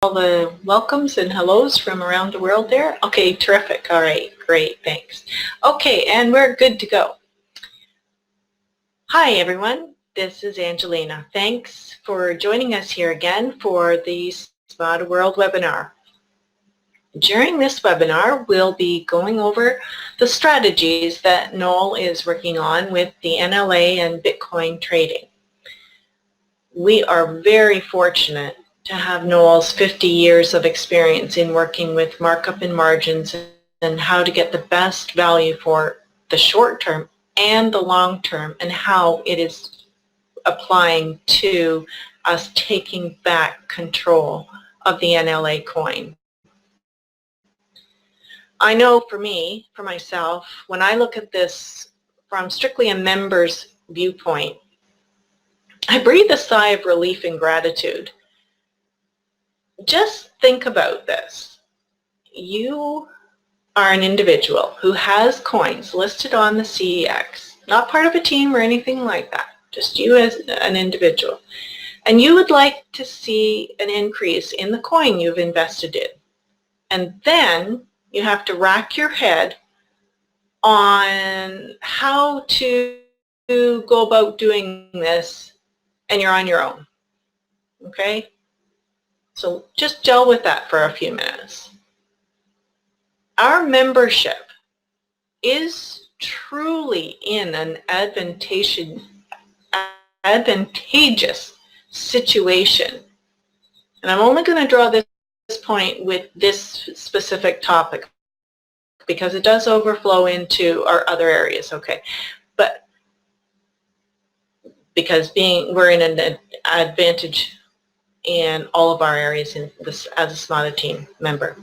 all the welcomes and hellos from around the world there? Okay, terrific. All right, great, thanks. Okay, and we're good to go. Hi, everyone. This is Angelina. Thanks for joining us here again for the Smada World webinar. During this webinar, we'll be going over the strategies that Noel is working on with the NLA and Bitcoin trading. We are very fortunate to have Noel's 50 years of experience in working with markup and margins and how to get the best value for the short term and the long term, and how it is applying to us taking back control of the NLA coin. I know for me, for myself, when I look at this from strictly a member's viewpoint, I breathe a sigh of relief and gratitude. Just think about this. You are an individual who has coins listed on the CEX, not part of a team or anything like that, just you as an individual. And you would like to see an increase in the coin you've invested in. And then you have to rack your head on how to go about doing this, and you're on your own. Okay? So just gel with that for a few minutes. Our membership is truly in an advantageous situation. And I'm only going to draw this point with this specific topic because it does overflow into our other areas, okay? But because we're in an advantage in all of our areas in this, as a Smada team member.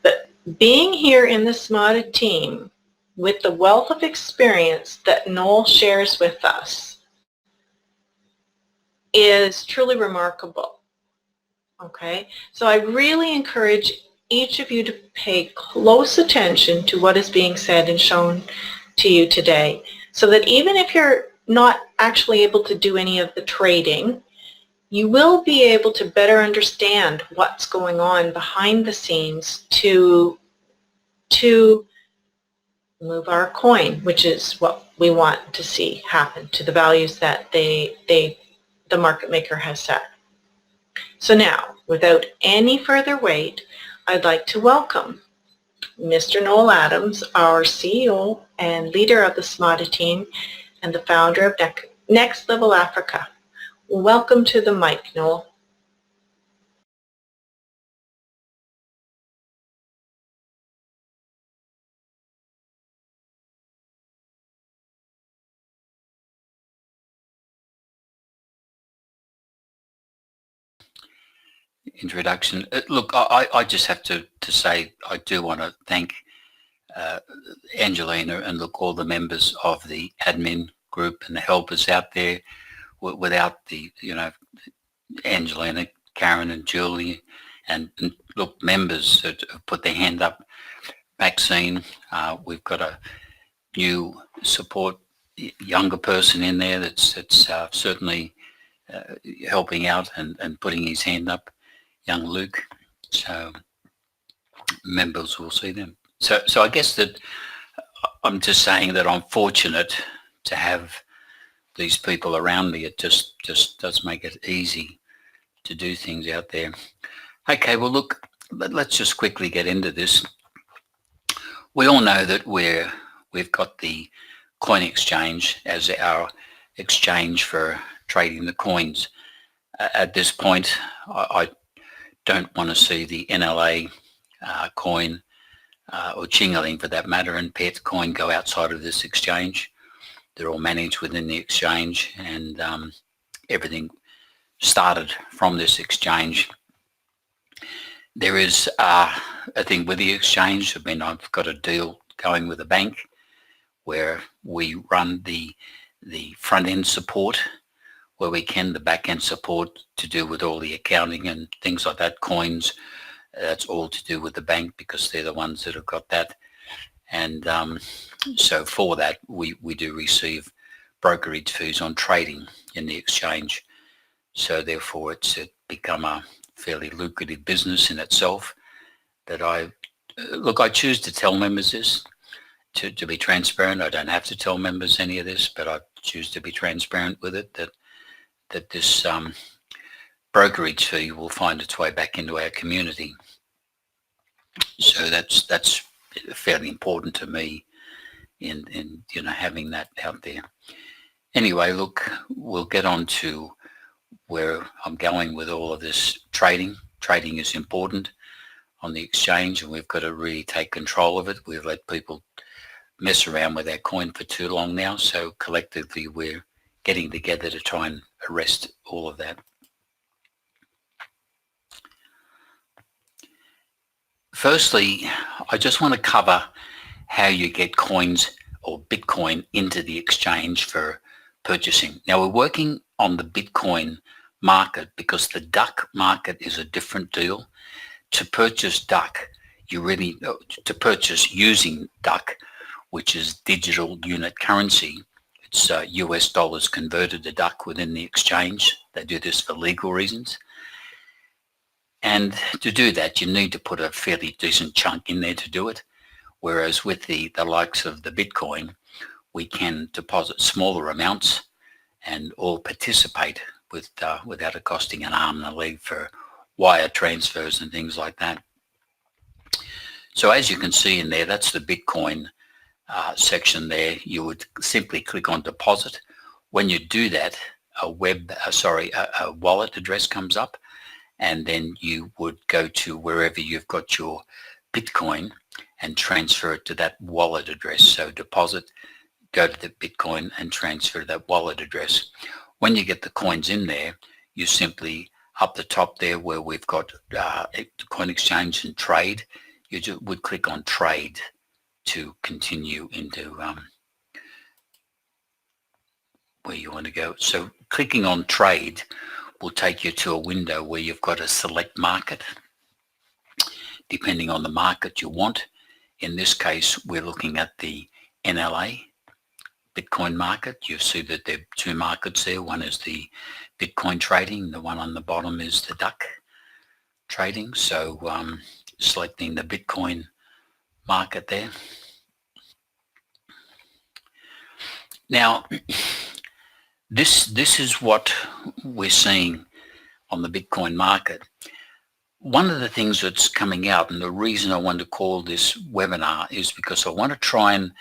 But being here in the Smada team with the wealth of experience that Noel shares with us is truly remarkable. Okay, so I really encourage each of you to pay close attention to what is being said and shown to you today, so that even if you're not actually able to do any of the trading, you will be able to better understand what's going on behind the scenes to move our coin, which is what we want to see happen to the values that the market maker has set. So now, without any further wait, I'd like to welcome Mr. Noel Adams, our CEO and leader of the Smada team and the founder of Next Level Africa. Welcome to the mic, Noel. Introduction. Look, I just have to say I do want to thank Angelina and look all the members of the admin group and the helpers out there. Without the Angelina, Karen and Julie and look, members that have put their hand up. Maxine, we've got a new support younger person in there that's certainly helping out and putting his hand up. Young Luke, so members will see them. So I guess that I'm just saying that I'm fortunate to have these people around me. It just does make it easy to do things out there. Okay, well look, let's just quickly get into this. We all know that we've got the coin exchange as our exchange for trading the coins. At this point, I don't want to see the NLA coin or Chingaling for that matter and PET coin go outside of this exchange. They're all managed within the exchange, and everything started from this exchange. There is a thing with the exchange. I mean, I've got a deal going with a bank where we run the front end support where we can, the back end support to do with all the accounting and things like that, coins, that's all to do with the bank because they're the ones that have got that. And so for that, we do receive brokerage fees on trading in the exchange. So therefore it's become a fairly lucrative business in itself. That I choose to tell members this to be transparent. I don't have to tell members any of this, but I choose to be transparent with it. That this brokerage fee will find its way back into our community. So that's fairly important to me in having that out there. Anyway, look, we'll get on to where I'm going with all of this trading. Trading is important on the exchange, and we've got to really take control of it. We've let people mess around with our coin for too long now, so collectively we're getting together to try and arrest all of that. Firstly, I just want to cover how you get coins or Bitcoin into the exchange for purchasing. Now, we're working on the Bitcoin market because the duck market is a different deal. To purchase duck, to purchase using duck, which is digital unit currency, it's US dollars converted to duck within the exchange. They do this for legal reasons. And to do that, you need to put a fairly decent chunk in there to do it. Whereas with the likes of the Bitcoin, we can deposit smaller amounts and all participate without it costing an arm and a leg for wire transfers and things like that. So as you can see in there, that's the Bitcoin section there. You would simply click on deposit. When you do that, a wallet address comes up, and then you would go to wherever you've got your Bitcoin and transfer it to that wallet address. So deposit, go to the Bitcoin and transfer that wallet address. When you get the coins in there, you simply, up the top there where we've got the coin exchange and trade, you just would click on trade to continue into where you want to go. So clicking on trade will take you to a window where you've got to select market, depending on the market you want. In this case, we're looking at the NLA Bitcoin market. You see that there are two markets there. One is the Bitcoin trading. The one on the bottom is the duck trading. So selecting the Bitcoin market there. Now, this is what we're seeing on the Bitcoin market. One of the things that's coming out, and the reason I want to call this webinar, is because I want to try and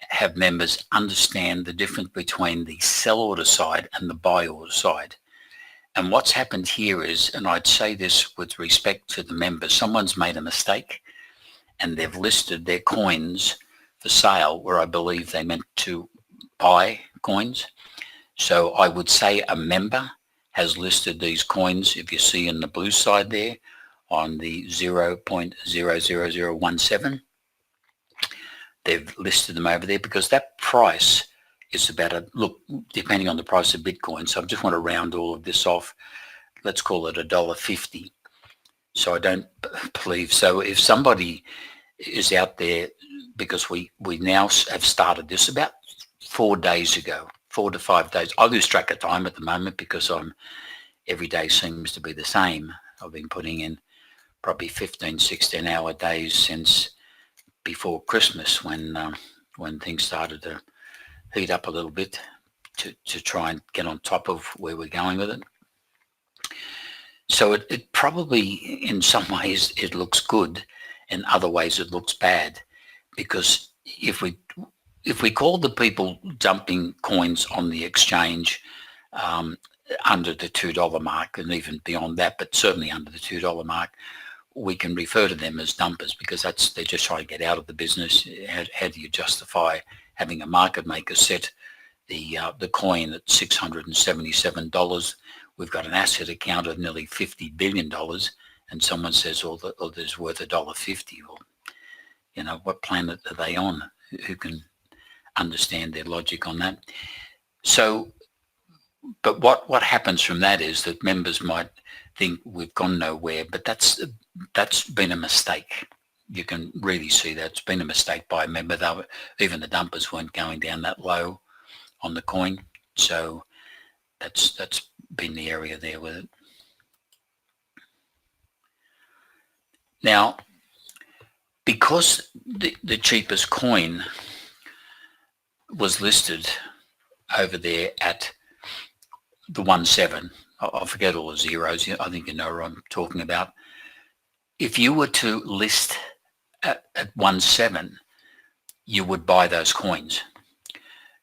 have members understand the difference between the sell order side and the buy order side. And what's happened here is, and I'd say this with respect to the members, someone's made a mistake and they've listed their coins for sale where I believe they meant to buy coins. So I would say a member has listed these coins, if you see in the blue side there, on the 0.00017. They've listed them over there because that price is about look, depending on the price of Bitcoin. So I just want to round all of this off. Let's call it $1.50. So I don't believe, so if somebody is out there, because we now have started this about 4 days ago, 4 to 5 days. I lose track of time at the moment because every day seems to be the same. I've been putting in probably 15, 16 hour days since before Christmas when things started to heat up a little bit to try and get on top of where we're going with it. So it probably, in some ways, it looks good, in other ways it looks bad, because if we call the people dumping coins on the exchange under the $2 mark, and even beyond that, but certainly under the $2 mark, we can refer to them as dumpers because they're just trying to get out of the business. How do you justify having a market maker set the coin at $677? We've got an asset account of nearly $50 billion, and someone says, "Oh, there's worth $1.50." Well, what planet are they on? Who can understand their logic on that? So, but what happens from that is that members might think we've gone nowhere, but that's been a mistake. You can really see that it's been a mistake by a member. Even the dumpers weren't going down that low on the coin, so that's been the area there with it. Now, because the cheapest coin was listed over there at the 1.7, I forget all the zeros, I think you know what I'm talking about. If you were to list at 1.7, you would buy those coins.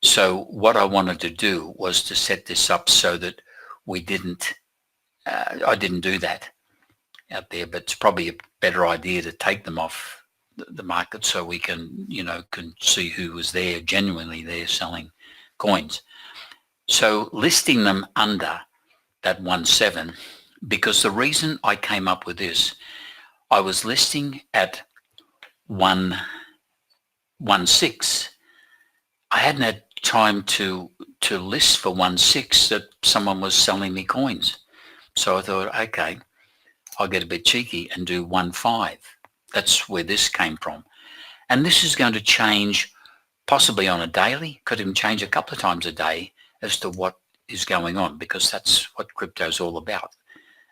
So what I wanted to do was to set this up so that we didn't, I didn't do that out there, but it's probably a better idea to take them off the market so we can, can see who was there, genuinely there selling coins. So listing them under that 1.7, because the reason I came up with this, I was listing at 1.6. I hadn't had time to list for 1.6 that someone was selling me coins. So I thought, okay, I'll get a bit cheeky and do 1.5. That's where this came from. And this is going to change possibly on a daily, could even change a couple of times a day as to what is going on, because that's what crypto is all about.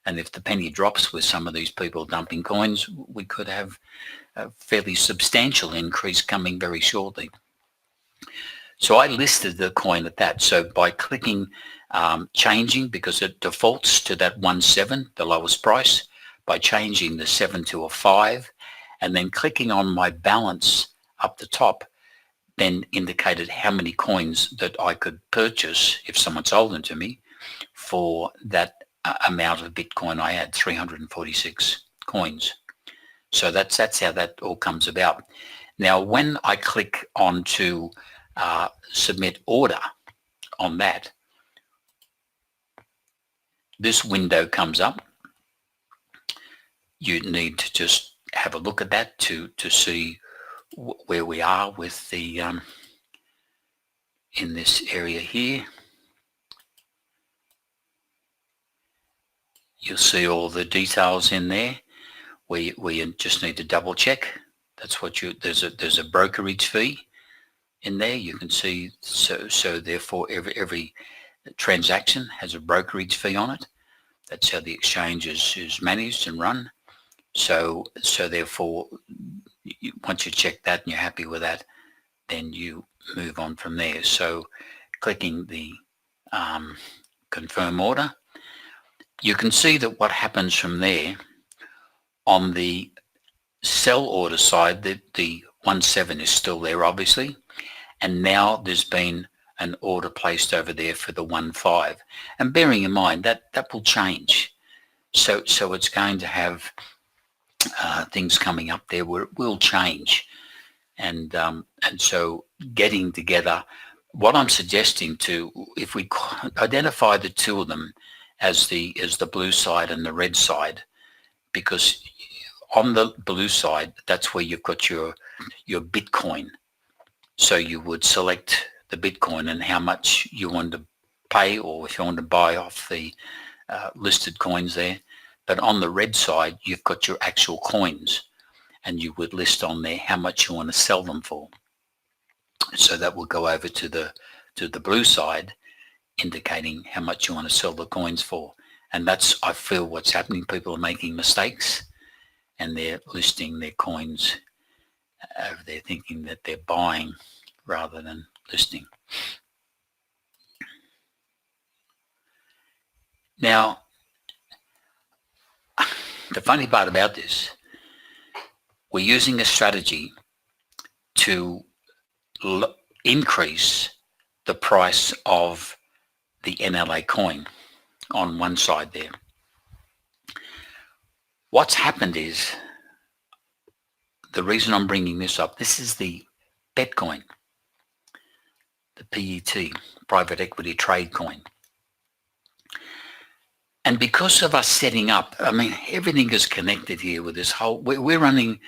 And if the penny drops with some of these people dumping coins, we could have a fairly substantial increase coming very shortly. So I listed the coin at that. So by clicking changing, because it defaults to that 1.7, the lowest price, by changing the 7 to a 5, and then clicking on my balance up the top, then indicated how many coins that I could purchase if someone sold them to me for that amount of Bitcoin I had, 346 coins. So that's how that all comes about. Now, when I click on to submit order on that, this window comes up. You need to just have a look at that to see where we are with the in this area here. You'll see all the details in there. We just need to double check. That's what there's a brokerage fee in there. You can see, so therefore every transaction has a brokerage fee on it. That's how the exchange is managed and run. So therefore, once you check that and you're happy with that, then you move on from there. So clicking the confirm order, you can see that what happens from there on the sell order side, the 1.7 is still there, obviously. And now there's been an order placed over there for the 1.5. And bearing in mind that will change. So it's going to have things coming up there where it will change. And so getting together, what I'm suggesting if we identify the two of them as the blue side and the red side, because on the blue side, that's where you've got your Bitcoin. So you would select the Bitcoin and how much you want to pay, or if you want to buy off the listed coins there. But on the red side, you've got your actual coins, and you would list on there how much you want to sell them for. So that will go over to the blue side, indicating how much you want to sell the coins for. And that's, I feel, what's happening. People are making mistakes, and they're listing their coins over there thinking that they're buying rather than listing. Now, the funny part about this, we're using a strategy to increase the price of the NLA coin on one side there. What's happened is, the reason I'm bringing this up, this is the PET coin, the PET, private equity trade coin. And because of us setting up, I mean, everything is connected here with this whole, we're running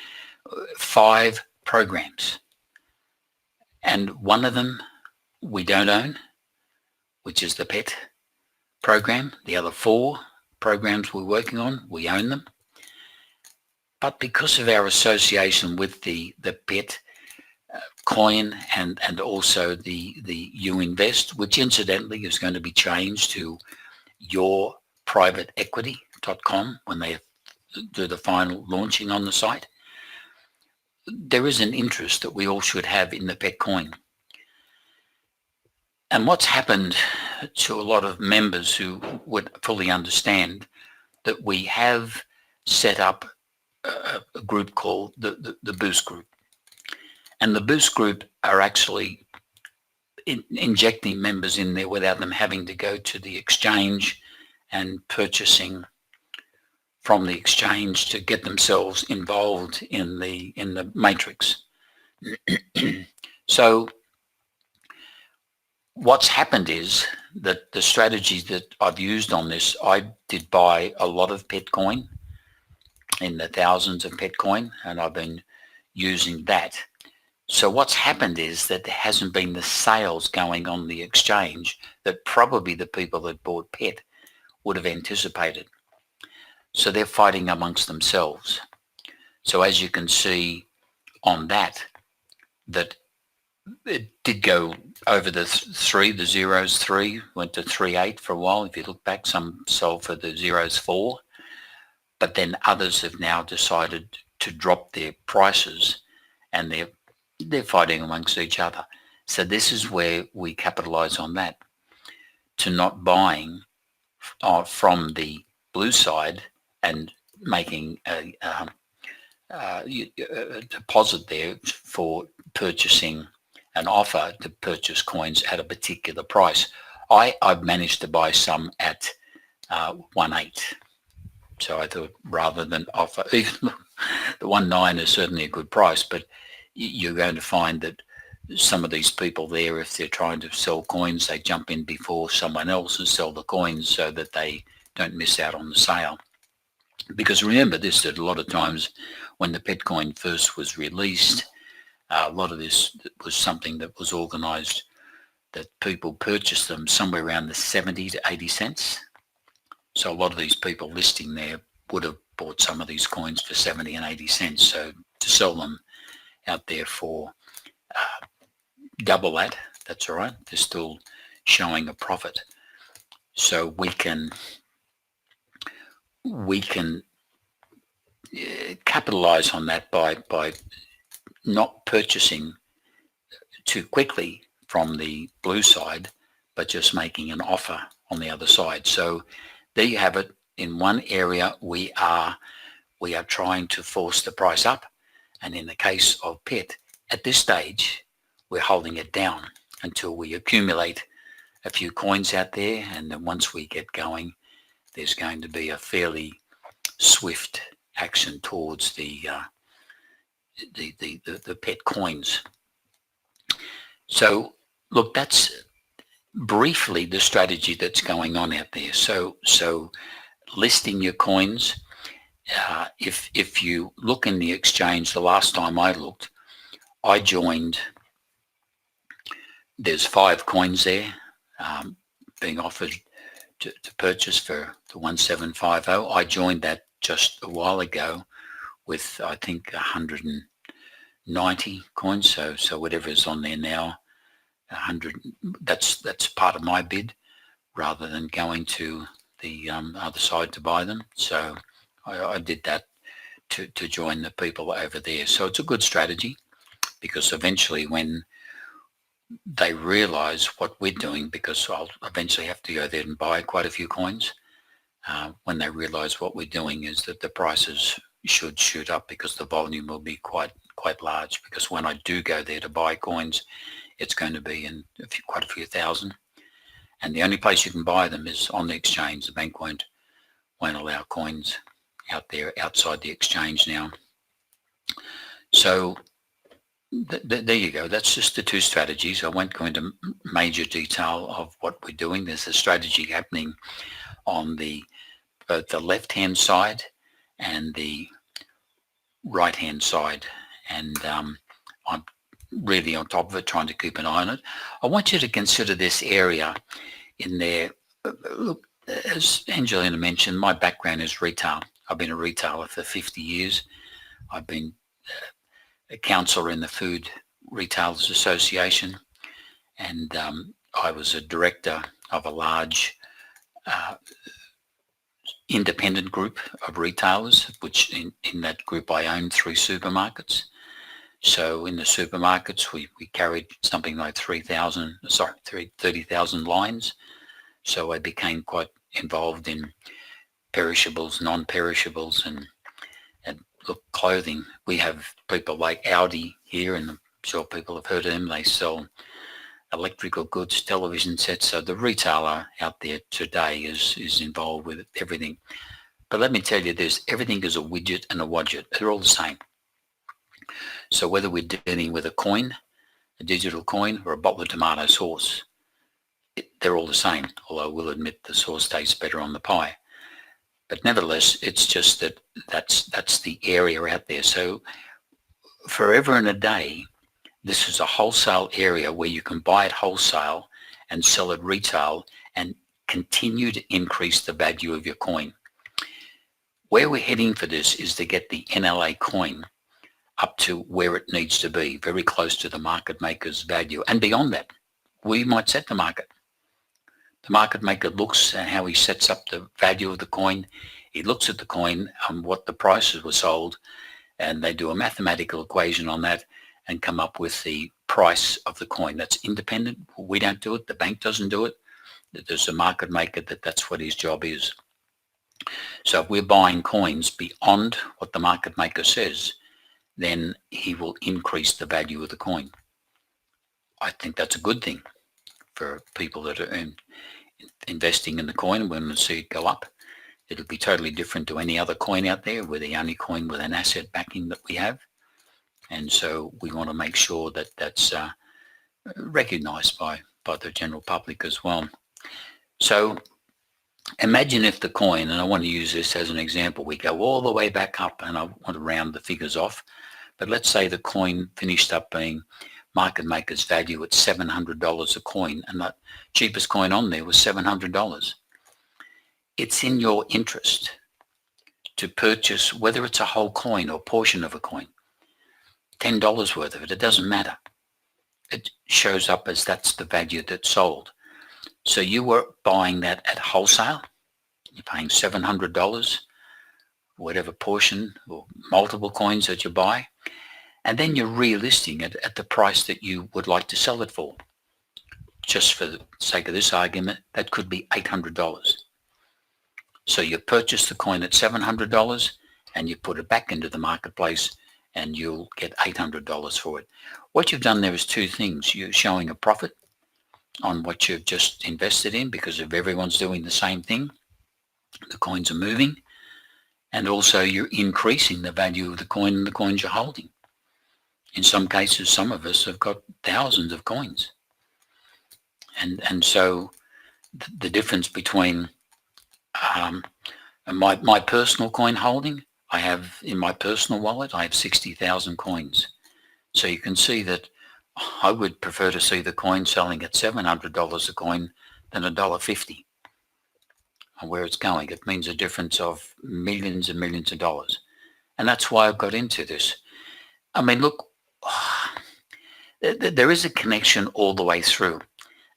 5 programs. And one of them we don't own, which is the PET program. The other 4 programs we're working on, we own them. But because of our association with the PET coin and also the You Invest, which incidentally is going to be changed to yourprivateequity.com when they do the final launching on the site. There is an interest that we all should have in the pet coin. And what's happened to a lot of members who would fully understand that we have set up a group called the Boostgroup. And the Boostgroup are actually injecting members in there without them having to go to the exchange and purchasing from the exchange to get themselves involved in the matrix. So what's happened is that the strategies that I've used on this, I did buy a lot of Petcoin, in the thousands of Petcoin, and I've been using that. So what's happened is that there hasn't been the sales going on the exchange that probably the people that bought Pet would have anticipated. So they're fighting amongst themselves. So as you can see on that it did go over the zeros 3, went to 3.8 for a while. If you look back, some sold for the zeros 4, but then others have now decided to drop their prices, and they're fighting amongst each other. So this is where we capitalize on that, to not buying from the blue side and making a deposit there for purchasing an offer to purchase coins at a particular price. I've managed to buy some at 1.8. So I thought, rather than offer, even the 1.9 is certainly a good price, but you're going to find that some of these people there, if they're trying to sell coins, they jump in before someone else and sell the coins so that they don't miss out on the sale. Because remember this, that a lot of times when the Petcoin first was released, a lot of this was something that was organized, that people purchased them somewhere around the 70 to 80 cents. So a lot of these people listing there would have bought some of these coins for 70 and 80 cents. So to sell them out there for double that, that's all right. They're still showing a profit. So we can capitalize on that by not purchasing too quickly from the blue side, but just making an offer on the other side. So there you have it. In one area, we are trying to force the price up, and in the case of Pet, at this stage, we're holding it down until we accumulate a few coins out there, and then once we get going, there's going to be a fairly swift action towards the Pet coins. So look, that's briefly the strategy that's going on out there. So listing your coins, if you look in the exchange, the last time I looked, I joined, there's 5 coins there being offered to purchase for the 1750. I joined that just a while ago with, I think, 190 coins. So whatever is on there now, 100, that's part of my bid, rather than going to the other side to buy them. So I did that to join the people over there. So it's a good strategy, because eventually when they realize what we're doing, because I'll eventually have to go there and buy quite a few coins, when they realize what we're doing is that the prices should shoot up, because the volume will be quite large. Because when I do go there to buy coins, it's going to be in quite a few thousand, and the only place you can buy them is on the exchange. The bank won't allow coins out there outside the exchange now. So there you go. That's just the 2 strategies. I won't go into major detail of what we're doing. There's a strategy happening on both the left-hand side and the right-hand side, and I'm really on top of it, trying to keep an eye on it. I want you to consider this area in there. Look, as Angelina mentioned, my background is retail. I've been a retailer for 50 years. I've been a counsellor in the Food Retailers Association, and I was a director of a large independent group of retailers, which in that group I own 3 supermarkets. So in the supermarkets, we carried something like 30,000 lines. So I became quite involved in perishables, non-perishables, and look, clothing. We have people like Audi here, and I'm sure people have heard of them. They sell electrical goods, television sets. So the retailer out there today is involved with everything. But let me tell you this, everything is a widget and a wadget. They're all the same. So whether we're dealing with a coin, a digital coin, or a bottle of tomato sauce, they're all the same, although we'll admit the sauce tastes better on the pie. But nevertheless, it's just that's the area out there. So forever and a day, this is a wholesale area where you can buy it wholesale and sell it retail and continue to increase the value of your coin. Where we're heading for this is to get the NLA coin up to where it needs to be, very close to the market maker's value. And beyond that, we might set the market. The market maker looks at how he sets up the value of the coin. He looks at the coin and what the prices were sold, and they do a mathematical equation on that and come up with the price of the coin. That's independent. We don't do it. The bank doesn't do it. There's a market maker that's what his job is. So if we're buying coins beyond what the market maker says, then he will increase the value of the coin. I think that's a good thing for people that are investing in the coin. When we see it go up, it'll be totally different to any other coin out there. We're the only coin with an asset backing that we have. And so we want to make sure that that's recognized by the general public as well. So imagine if the coin, and I want to use this as an example, we go all the way back up, and I want to round the figures off, but let's say the coin finished up being market maker's value at $700 a coin, and the cheapest coin on there was $700. It's in your interest to purchase, whether it's a whole coin or portion of a coin, $10 worth of it, it doesn't matter. It shows up as that's the value that's sold. So you were buying that at wholesale, you're paying $700, whatever portion or multiple coins that you buy, and then you're relisting it at the price that you would like to sell it for. Just for the sake of this argument, that could be $800. So you purchase the coin at $700 and you put it back into the marketplace and you'll get $800 for it. What you've done there is 2 things. You're showing a profit on what you've just invested in, because if everyone's doing the same thing, the coins are moving, and also you're increasing the value of the coin and the coins you're holding. In some cases, some of us have got thousands of coins. And so the difference between my personal coin holding, I have in my personal wallet, I have 60,000 coins. So you can see that I would prefer to see the coin selling at $700 a coin than $1.50. And where it's going, it means a difference of millions and millions of dollars. And that's why I got into this. I mean, look, there is a connection all the way through.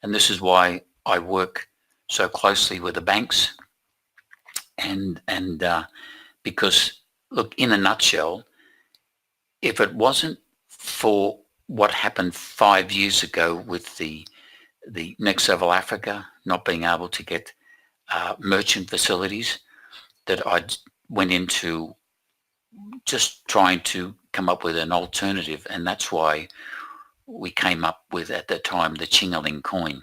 And this is why I work so closely with the banks. And because, look, in a nutshell, if it wasn't for what happened 5 years ago with the Next Level Africa not being able to get merchant facilities, that I went into just trying to come up with an alternative, and that's why we came up with, at that time, the Chingaling coin.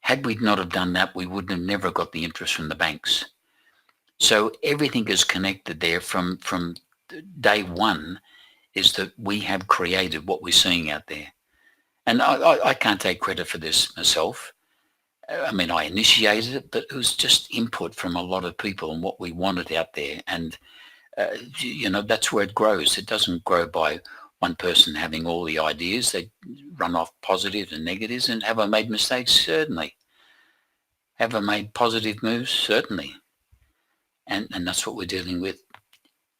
Had we not have done that, we would have never got the interest from the banks. So everything is connected there from day one, is that we have created what we're seeing out there. And I can't take credit for this myself. I mean, I initiated it, but it was just input from a lot of people and what we wanted out there. And, that's where it grows. It doesn't grow by one person having all the ideas. They run off positives and negatives. And have I made mistakes? Certainly. Have I made positive moves? Certainly. And that's what we're dealing with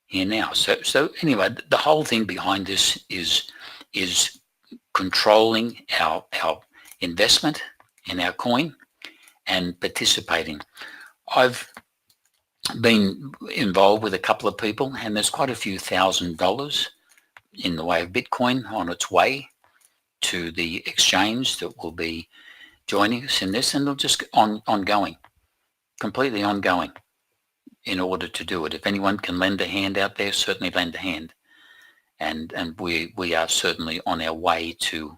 here now. So anyway, the whole thing behind this is controlling our investment in our coin and participating. I've been involved with a couple of people, and there's quite a few $1,000 in the way of Bitcoin on its way to the exchange that will be joining us in this, and it'll just ongoing, completely ongoing in order to do it. If anyone can lend a hand out there, certainly lend a hand. And we are certainly on our way to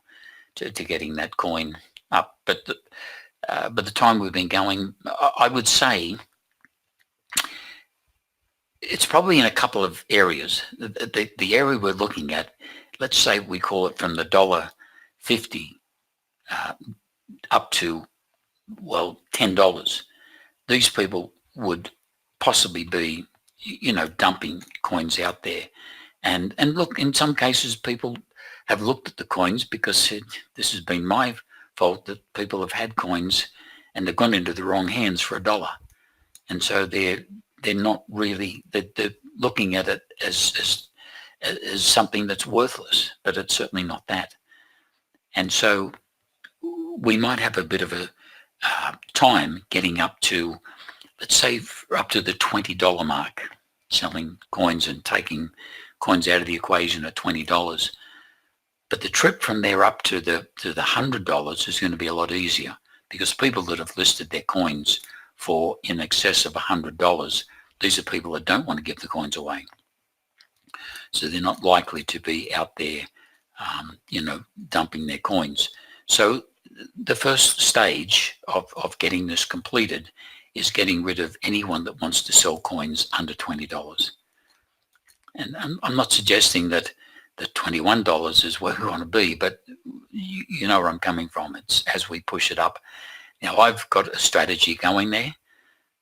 getting that coin up. But the time we've been going, I would say it's probably in a couple of areas. The area we're looking at, let's say we call it from the $1.50 up to, well, $10. These people would possibly be, dumping coins out there. And look, in some cases, people have looked at the coins because this has been my fault that people have had coins and they've gone into the wrong hands for $1. And so they're not really, they're looking at it as something that's worthless, but it's certainly not that. And so we might have a bit of a time getting up to, let's say, up to the $20 mark, selling coins and taking coins out of the equation at $20. But the trip from there up to the $100 is going to be a lot easier, because people that have listed their coins for in excess of $100, these are people that don't want to give the coins away. So they're not likely to be out there, dumping their coins. So the first stage of getting this completed is getting rid of anyone that wants to sell coins under $20. And I'm not suggesting that the $21 is where we want to be, but you know where I'm coming from. It's as we push it up. Now, I've got a strategy going there.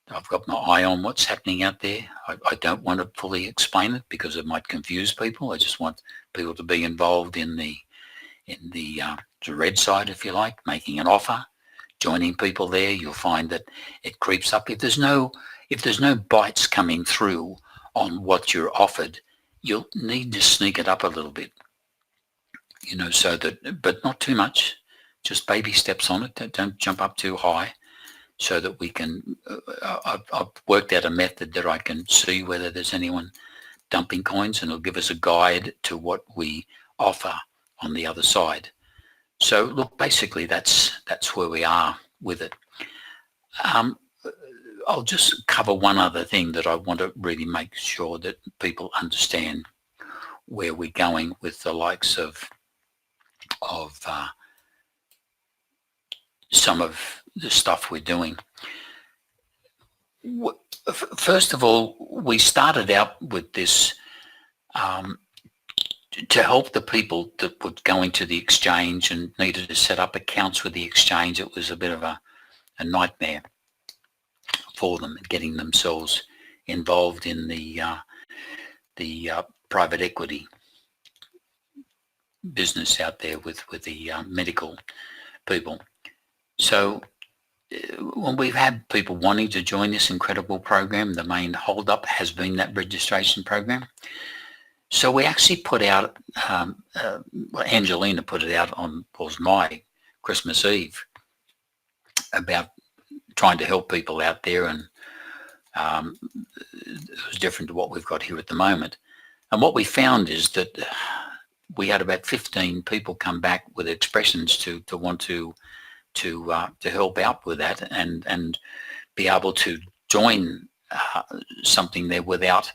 I've got my eye on what's happening out there. I don't want to fully explain it because it might confuse people. I just want people to be involved in the red side, if you like, making an offer, joining people there. You'll find that it creeps up. If there's no bites coming through on what you're offered, you'll need to sneak it up a little bit, so that, but not too much, just baby steps on it. Don't jump up too high, so that we can, I've worked out a method that I can see whether there's anyone dumping coins, and it'll give us a guide to what we offer on the other side. So look, basically that's where we are with it. I'll just cover one other thing that I want to really make sure that people understand where we're going with the likes of some of the stuff we're doing. First of all, we started out with this to help the people that would go into the exchange and needed to set up accounts with the exchange. It was a bit of a nightmare for them, getting themselves involved in the private equity business out there with the medical people. So when we've had people wanting to join this incredible program, the main hold-up has been that registration program. So we actually put out, Angelina put it out on, was my Christmas Eve, about trying to help people out there, and it was different to what we've got here at the moment. And what we found is that we had about 15 people come back with expressions to want to help out with that and be able to join something there without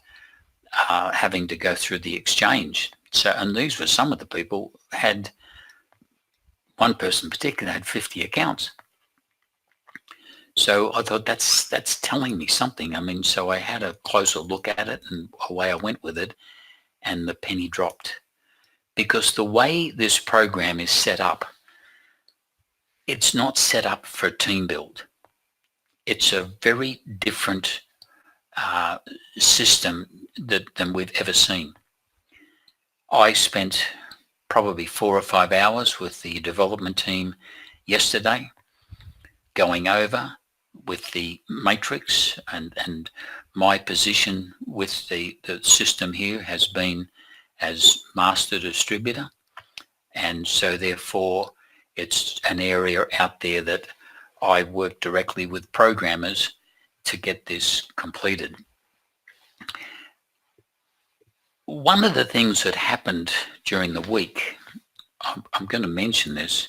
having to go through the exchange. So, and these were some of the people. Had one person in particular had 50 accounts. So I thought that's telling me something. I mean, so I had a closer look at it, and away I went with it, and the penny dropped. Because the way this program is set up, it's not set up for team build. It's a very different system than we've ever seen. I spent probably 4 or 5 hours with the development team yesterday, going over with the matrix, and my position with the system here has been as master distributor, and so therefore it's an area out there that I work directly with programmers to get this completed. One of the things that happened during the week, I'm going to mention this,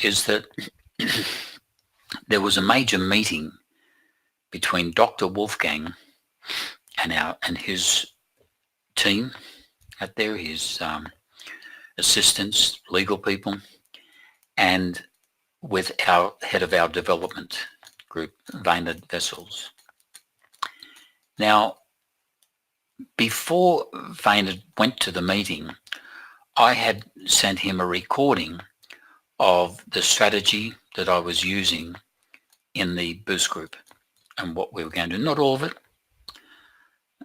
is that there was a major meeting between Dr. Wolfgang and his team out there, his assistants, legal people, and with our head of our development group, Vaynard Vessels. Now, before Vaynard went to the meeting, I had sent him a recording of the strategy that I was using in the Boostgroup and what we were going to do. Not all of it.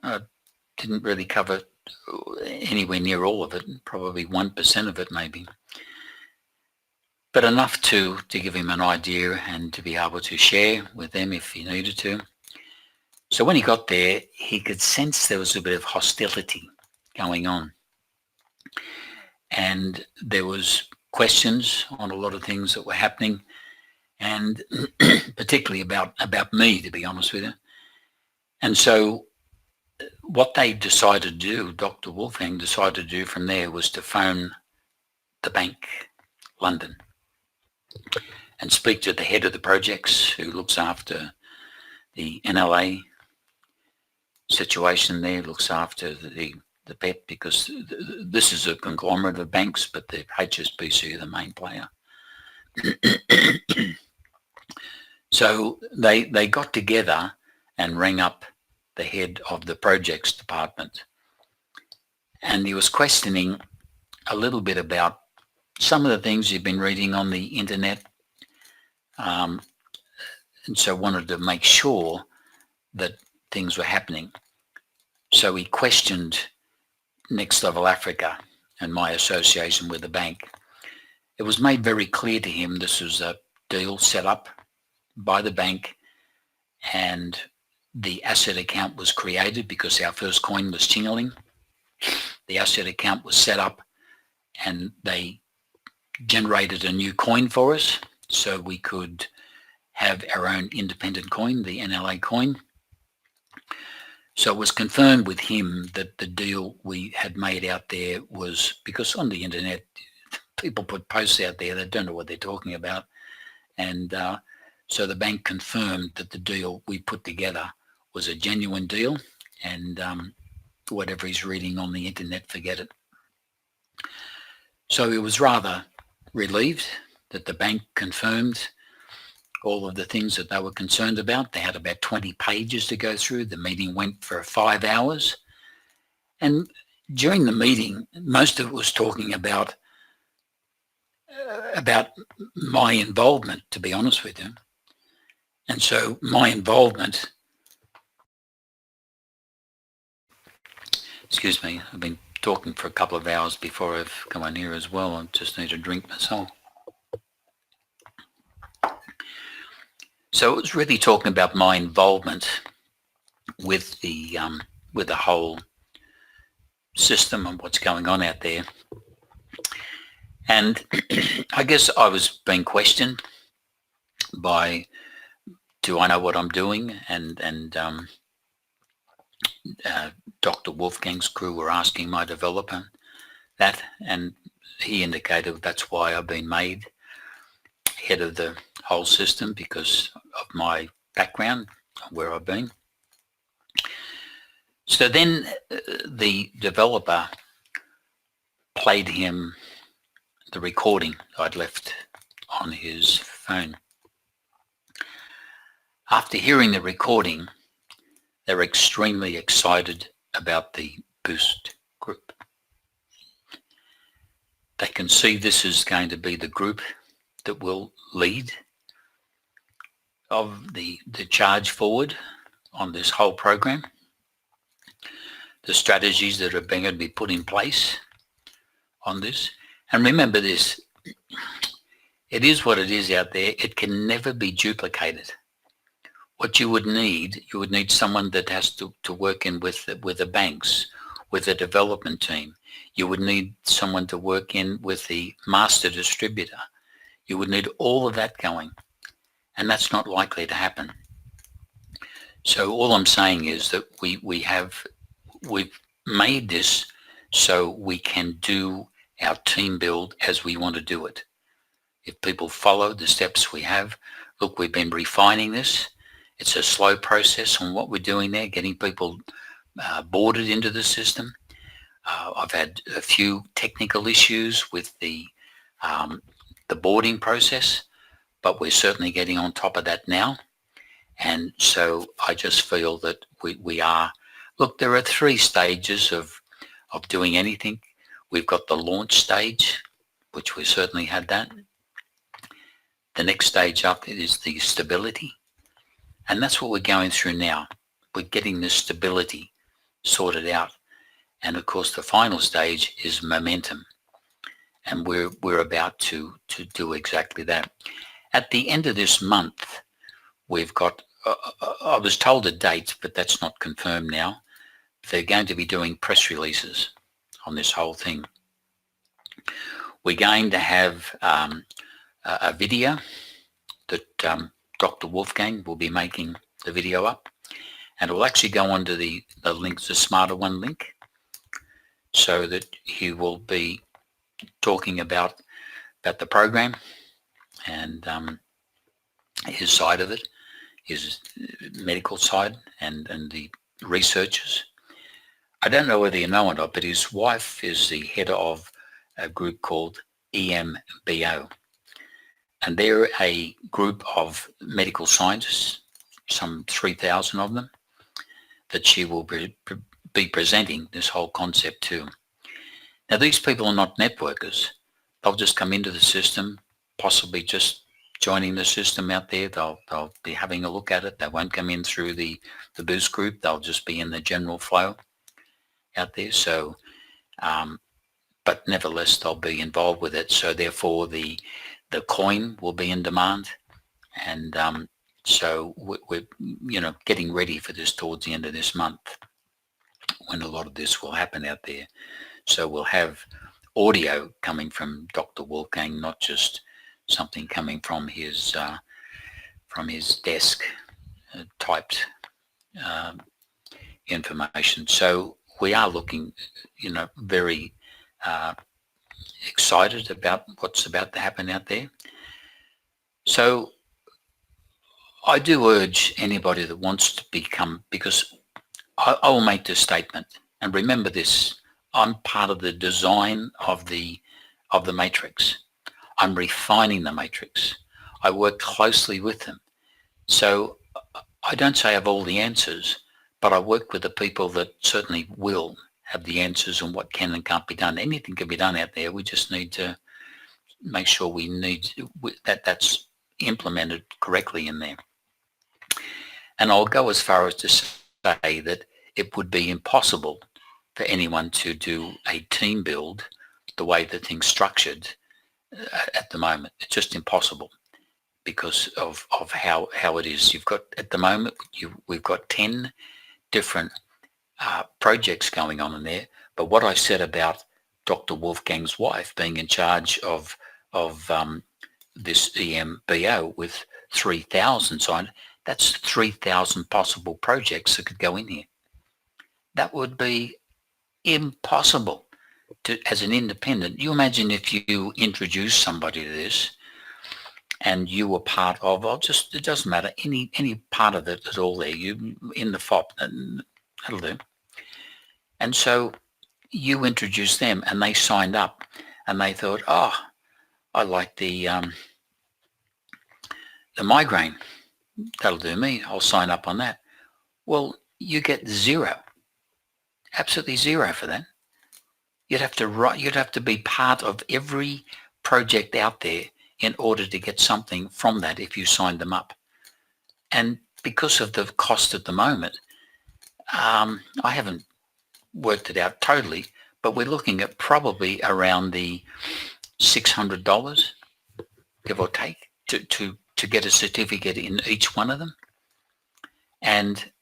I didn't really cover anywhere near all of it, probably 1% of it maybe. But enough to give him an idea and to be able to share with them if he needed to. So when he got there, he could sense there was a bit of hostility going on. And there was questions on a lot of things that were happening, and particularly about me, to be honest with you. And so what they decided to do, Dr. Wolfgang decided to do from there, was to phone the Bank London and speak to the head of the projects who looks after the NLA situation there, looks after the PEP, because this is a conglomerate of banks, but the HSBC are the main player. So they got together and rang up the head of the projects department, and he was questioning a little bit about some of the things he'd been reading on the internet, and so wanted to make sure that things were happening. So he questioned Next Level Africa and my association with the bank. It was made very clear to him this was a deal set up by the bank, and the asset account was created because our first coin was Chingaling. The asset account was set up and they generated a new coin for us so we could have our own independent coin, the NLA coin. So it was confirmed with him that the deal we had made out there was, because on the internet, people put posts out there that don't know what they're talking about. And so the bank confirmed that the deal we put together was a genuine deal, and whatever he's reading on the internet, forget it. So he was rather relieved that the bank confirmed all of the things that they were concerned about. They had about 20 pages to go through. The meeting went for 5 hours. And during the meeting, most of it was talking about my involvement, to be honest with you. And so my involvement, excuse me, I've been talking for a couple of hours before I've come on here as well. I just need a drink myself. So it was really talking about my involvement with the whole system and what's going on out there. And I guess I was being questioned by, do I know what I'm doing? And Dr. Wolfgang's crew were asking my developer that, and he indicated that's why I've been made head of the whole system, because of my background, where I've been. So then the developer played him the recording I'd left on his phone. After hearing the recording, they were extremely excited about the Boostgroup. They can see this is going to be the group that will lead of the charge forward on this whole program. The strategies that are going to be put in place on this. And remember this, it is what it is out there. It can never be duplicated. What you would need someone that has to work in with the banks, with the development team. You would need someone to work in with the master distributor. You would need all of that going, and that's not likely to happen. So all I'm saying is that we've made this so we can do our team build as we want to do it. If people follow the steps we have, look, we've been refining this. It's a slow process on what we're doing there, getting people boarded into the system. I've had a few technical issues with the boarding process, but we're certainly getting on top of that now. And so I just feel that we are, look, there are 3 stages of doing anything. We've got the launch stage, which we certainly had that. The next stage up is the stability. And that's what we're going through now. We're getting the stability sorted out. And of course, the final stage is momentum. And we're about to do exactly that. At the end of this month, we've got, I was told a date, but that's not confirmed now. They're going to be doing press releases on this whole thing. We're going to have a video that Dr. Wolfgang will be making the video up, and it will actually go onto the link, the Smada one link, so that he will be talking about the program and his side of it, his medical side and the researchers. I don't know whether you know or not, but his wife is the head of a group called EMBO. And they're a group of medical scientists, some 3,000 of them, that she will be presenting this whole concept to. Now, these people are not networkers. They'll just come into the system, possibly just joining the system out there. They'll be having a look at it. They won't come in through the Boostgroup. They'll just be in the general flow out there. So, but nevertheless, they'll be involved with it. So therefore, the coin will be in demand. And so we're getting ready for this towards the end of this month, when a lot of this will happen out there. So we'll have audio coming from Dr. Wolfgang, not just something coming from his desk typed information. So we are looking, very excited about what's about to happen out there. So I do urge anybody that wants to become, because I will make this statement, and remember this, I'm part of the design of the matrix. I'm refining the matrix. I work closely with them. So I don't say I have all the answers, but I work with the people that certainly will have the answers on what can and can't be done. Anything can be done out there. We just need to make sure that's implemented correctly in there. And I'll go as far as to say that it would be impossible for anyone to do a team build the way the thing's structured at the moment. It's just impossible because of how it is. You've got, at the moment, we've got 10 different projects going on in there. But what I said about Dr. Wolfgang's wife being in charge of this EMBO with 3,000 signed, that's 3,000 possible projects that could go in here. That would be impossible as an independent. You imagine if you introduce somebody to this and you were part of, it doesn't matter, any part of it at all there, you in the FOP, that'll do. And so you introduced them and they signed up and they thought, oh, I like the migraine. That'll do me. I'll sign up on that. Well, you get zero, absolutely zero for that. You'd have to be part of every project out there in order to get something from that if you signed them up. And because of the cost at the moment, I haven't worked it out totally, but we're looking at probably around the $600, give or take, to get a certificate in each one of them. And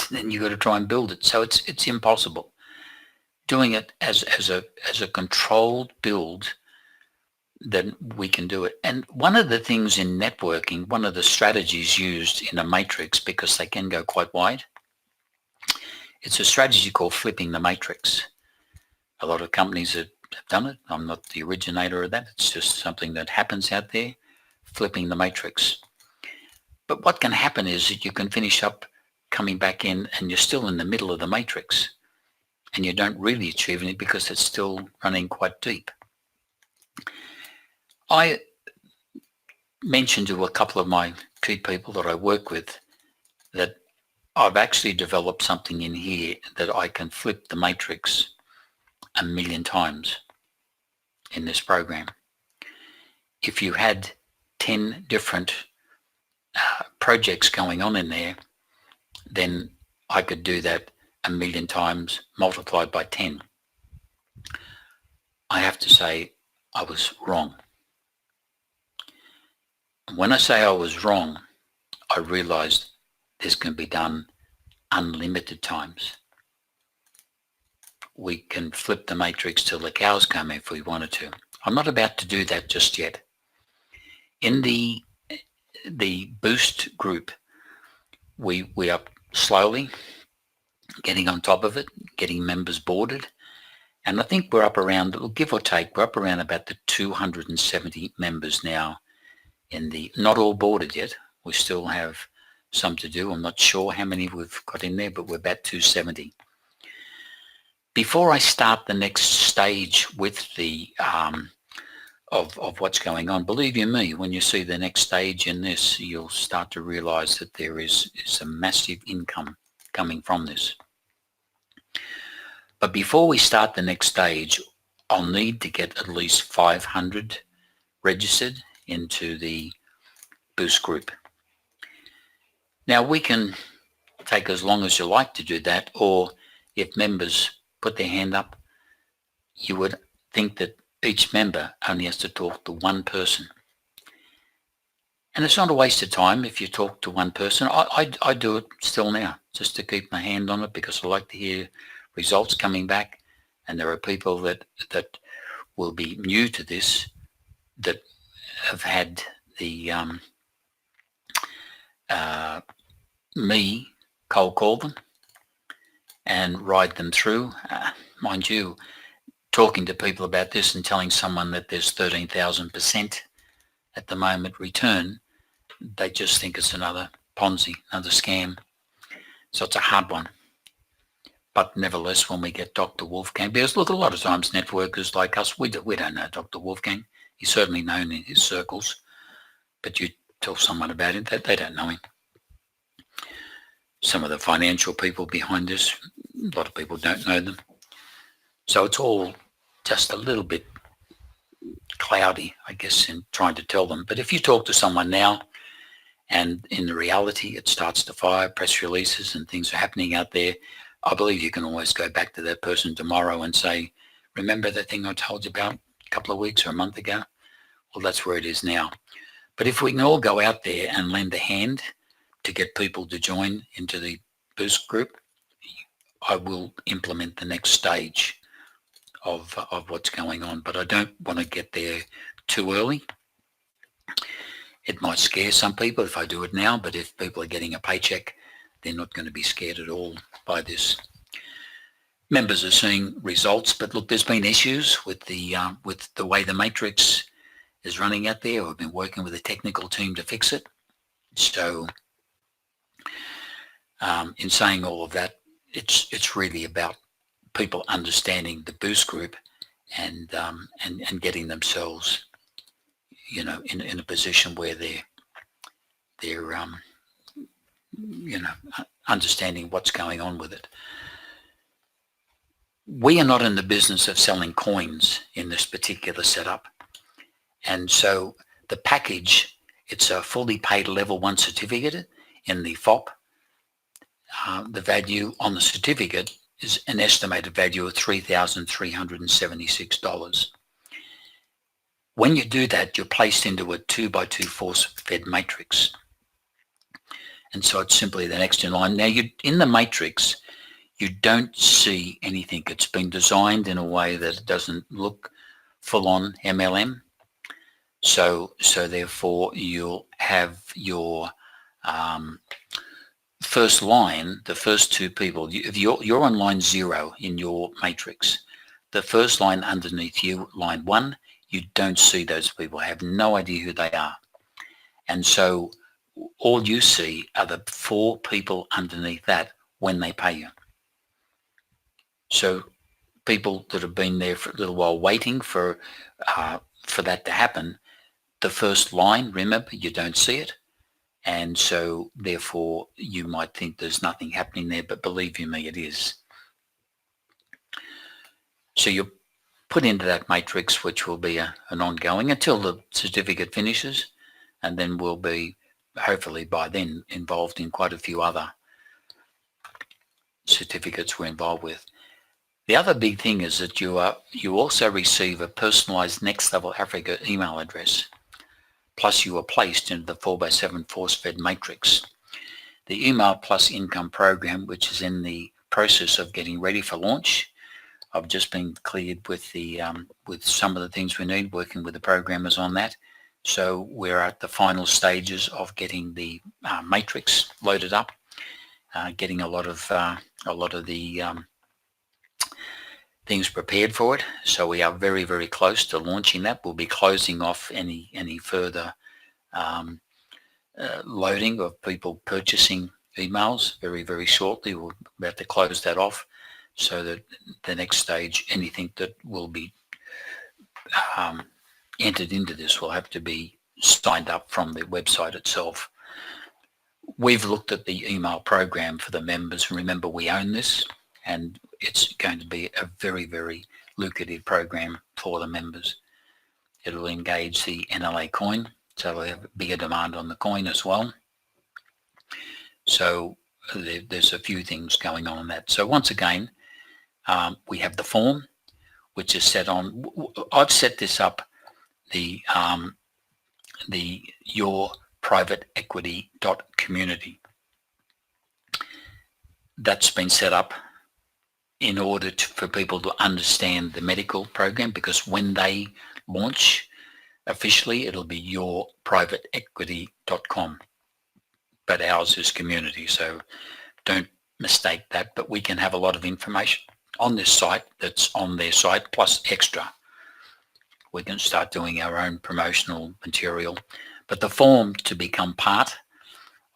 then you've got to try and build it. So it's impossible. Doing it as a controlled build then we can do it. And one of the things in networking, one of the strategies used in a matrix, because they can go quite wide, it's a strategy called flipping the matrix. A lot of companies have done it. I'm not the originator of that. It's just something that happens out there, flipping the matrix. But what can happen is that you can finish up coming back in and you're still in the middle of the matrix and you don't really achieve anything because it's still running quite deep. I mentioned to a couple of my key people that I work with that I've actually developed something in here that I can flip the matrix 1,000,000 times in this program. If you had 10 different projects going on in there, then I could do that 1,000,000 times multiplied by 10. I have to say I was wrong. When I say I was wrong, I realized this can be done unlimited times. We can flip the matrix till the cows come if we wanted to. I'm not about to do that just yet. In the Boost group, we are slowly getting on top of it, getting members boarded. And I think we're up around, give or take, we're up around about the 270 members now in the, not all boarded yet. We still have some to do. I'm not sure how many we've got in there, but we're about 270. Before I start the next stage with the of what's going on, believe you me, when you see the next stage in this, you'll start to realize that there is a massive income coming from this. But before we start the next stage, I'll need to get at least 500 registered into the Boost group. Now we can take as long as you like to do that, or if members put their hand up, you would think that each member only has to talk to one person. And it's not a waste of time if you talk to one person. I do it still now, just to keep my hand on it, because I like to hear results coming back. And there are people that will be new to this, that have had the me cold call them and ride them through. Mind you, talking to people about this and telling someone that there's 13,000% at the moment return, they just think it's another Ponzi, another scam. So it's a hard one. But nevertheless, when we get Dr. Wolfgang, because look, a lot of times networkers like us, we don't know Dr. Wolfgang. He's certainly known in his circles, but you tell someone about him, they don't know him. Some of the financial people behind this, a lot of people don't know them. So it's all just a little bit cloudy, I guess, in trying to tell them. But if you talk to someone now and in the reality it starts to fire, press releases and things are happening out there, I believe you can always go back to that person tomorrow and say, remember that thing I told you about a couple of weeks or a month ago? Well, that's where it is now. But if we can all go out there and lend a hand to get people to join into the Boost group, I will implement the next stage of what's going on. But I don't want to get there too early. It might scare some people if I do it now, but if people are getting a paycheck, they're not going to be scared at all by this. Members are seeing results, but look, there's been issues with the way the matrix is running out there. We've been working with a technical team to fix it. So in saying all of that, it's really about people understanding the Boost group and getting themselves, you know, in a position where they're you know, understanding what's going on with it. We are not in the business of selling coins in this particular setup. And so the package, it's a fully paid level 1 certificate in the FOP. The value on the certificate is an estimated value of $3,376. When you do that, you're placed into a 2x2 force-fed matrix. And so it's simply the next in line. Now, in the matrix, you don't see anything. It's been designed in a way that it doesn't look full-on MLM. So therefore you'll have your first line, the first two people, if you're on line 0 in your matrix, the first line underneath you, line 1, you don't see those people, have no idea who they are. And so all you see are the 4 people underneath that when they pay you. So people that have been there for a little while waiting for that to happen, the first line, remember, you don't see it. And so therefore you might think there's nothing happening there, but believe you me, it is. So you're put into that matrix, which will be an ongoing until the certificate finishes, and then we'll be hopefully by then involved in quite a few other certificates we're involved with. The other big thing is that you also receive a personalized Next Level Africa email address. Plus you are placed into the 4x7 force-fed matrix. The Email Plus Income program, which is in the process of getting ready for launch. I've just been cleared with the with some of the things we need, working with the programmers on that. So we're at the final stages of getting the matrix loaded up, getting a lot of the things prepared for it. So we are very, very close to launching that. We'll be closing off any further loading of people purchasing emails very, very shortly. We'll have to close that off so that the next stage, anything that will be entered into this will have to be signed up from the website itself. We've looked at the email program for the members. Remember, we own this, and it's going to be a very, very lucrative program for the members. It'll engage the NLA coin, so we'll have a bigger demand on the coin as well. So there's a few things going on in that. So once again, we have the form, which is set on. I've set this up, the your private equity.community. That's been set up in order for people to understand the medical program, because when they launch officially, it'll be yourprivateequity.com, but ours is community, so don't mistake that. But we can have a lot of information on this site that's on their site, plus extra. We can start doing our own promotional material. But the form to become part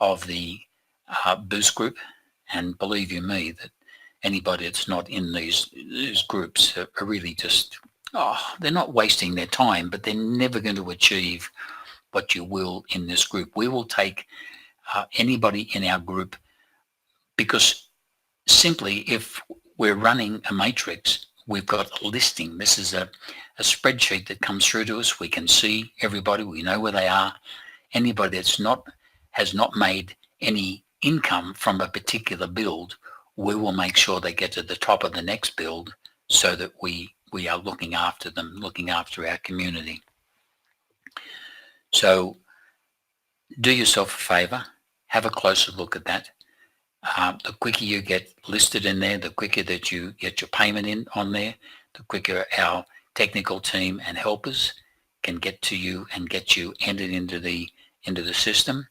of the Boostgroup, and believe you me, that anybody that's not in these groups are really just, they're not wasting their time, but they're never going to achieve what you will in this group. We will take anybody in our group, because simply if we're running a matrix, we've got a listing. This is a spreadsheet that comes through to us. We can see everybody. We know where they are. Anybody that's has not made any income from a particular build, we will make sure they get to the top of the next build, so that we are looking after them, looking after our community. So do yourself a favor, have a closer look at that. The quicker you get listed in there, the quicker that you get your payment in on there, the quicker our technical team and helpers can get to you and get you entered into the system,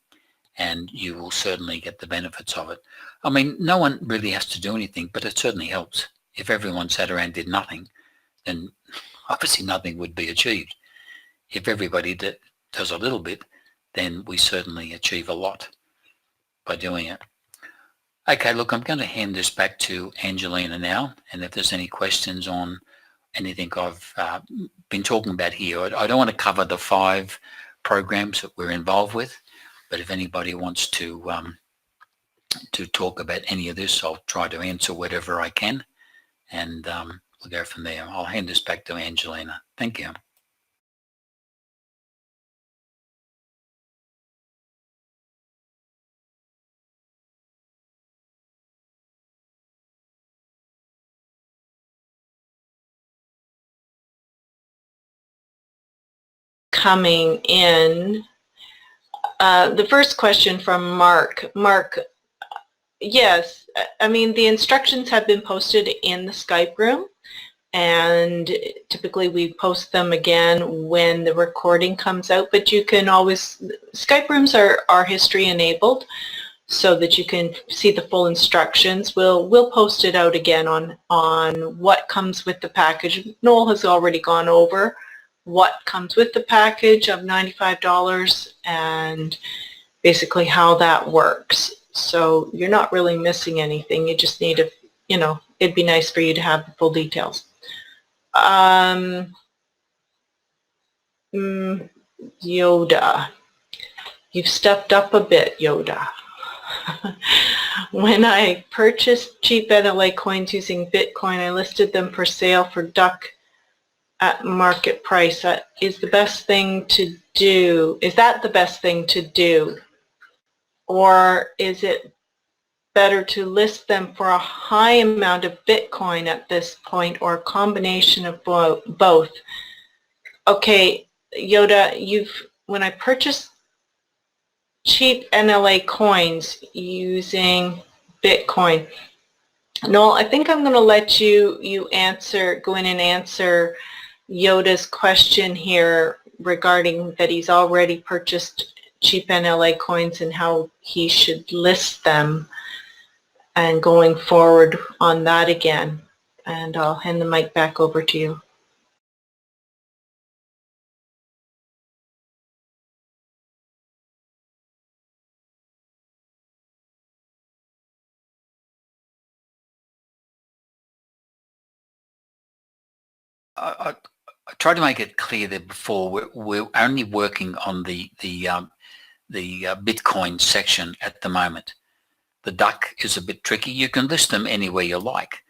and you will certainly get the benefits of it. I mean, no one really has to do anything, but it certainly helps. If everyone sat around and did nothing, then obviously nothing would be achieved. If everybody does a little bit, then we certainly achieve a lot by doing it. Okay, look, I'm going to hand this back to Angelina now, and if there's any questions on anything I've been talking about here, I don't want to cover the 5 programs that we're involved with, but if anybody wants to talk about any of this, I'll try to answer whatever I can, and we'll go from there. I'll hand this back to Angelina. Thank you. Coming in. The first question from Mark. Mark, yes, I mean, the instructions have been posted in the Skype room, and typically we post them again when the recording comes out, but you can always, Skype rooms are history enabled so that you can see the full instructions. We'll post it out again on what comes with the package. Noel has already gone over what comes with the package of $95 and basically how that works. So you're not really missing anything. You just need to, it'd be nice for you to have the full details. Yoda. You've stepped up a bit, Yoda. When I purchased cheap NLA coins using Bitcoin, I listed them for sale for duck at market price. That is the best thing to do. Is that the best thing to do? Or is it better to list them for a high amount of Bitcoin at this point, or a combination of both? Okay, Yoda, when I purchased cheap NLA coins using Bitcoin, Noel, I think I'm going to let you go in and answer Yoda's question here regarding that he's already purchased cheap NLA coins and how he should list them, and going forward on that again. And I'll hand the mic back over to you. I tried to make it clear there before. We're only working on the Bitcoin section at the moment. The duck is a bit tricky. You can list them anywhere you like.